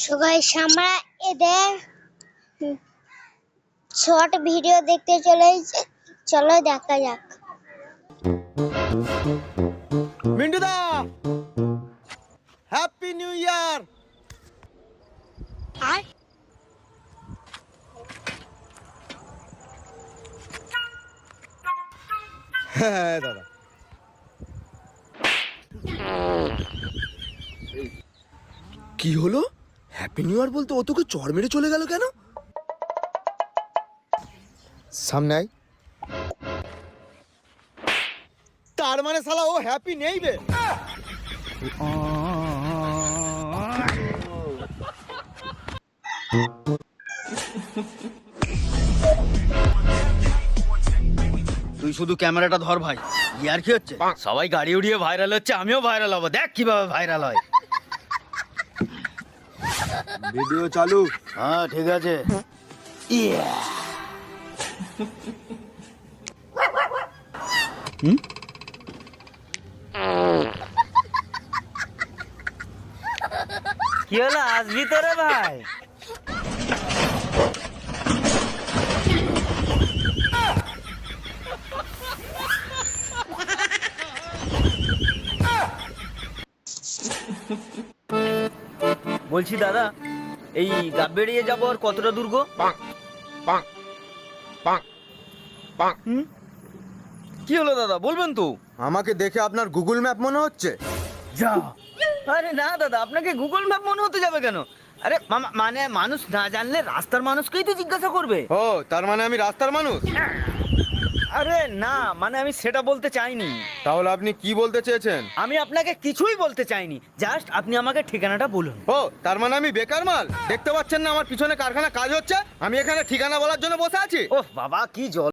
সবাই আমরা এদের শর্ট ভিডিও দেখতে চলো দেখা যাক। মিন্টু দা, হ্যাপি নিউ ইয়ার। আর হ্যাঁ দাদা, কি হলো? হ্যাপি নিউ ইয়ার বলতে ও তোকে চড় মেরে চলে গেল কেন? সামনে আয়। তার মানে শালা ও হ্যাপি নেই বে। তুই শুধু ক্যামেরাটা ধর ভাই। ইয়ার কি হচ্ছে? সবাই গাড়ি উড়িয়ে ভাইরাল হচ্ছে, আমিও ভাইরাল হব। দেখ কিভাবে ভাইরাল হয়। ভিডিও চালু। হ্যাঁ ঠিক আছে। কি হলো, আসবি তো রে ভাই? বলছি দাদা, এই গাব বেরিয়ে যাবো আর কতটা দূর গো? কি হলো দাদা, বলবেন তো? আমাকে দেখে আপনার গুগল ম্যাপ মনে হচ্ছে? যা। আরে না দাদা, আপনাকে গুগল ম্যাপ মনে হতে যাবে কেন? আরে মানে মানুষ না জানলে রাস্তার মানুষকেই তো জিজ্ঞাসা করবে। ও, তার মানে আমি রাস্তার মানুষ? আরে না, মানে আমি সেটা বলতে চাইনি। তাহলে আপনি কি বলতে চেয়েছেন? আমি আপনাকে কিছুই বলতে চাইনি, জাস্ট আপনি আমাকে ঠিকানাটা বলুন। ও, তার মানে আমি বেকার মাল? দেখতে পাচ্ছেন না আমার পিছনে কারখানা কাজ হচ্ছে, আমি এখানে ঠিকানা বলার জন্য বসে আছি? ওহ বাবা, কি জল।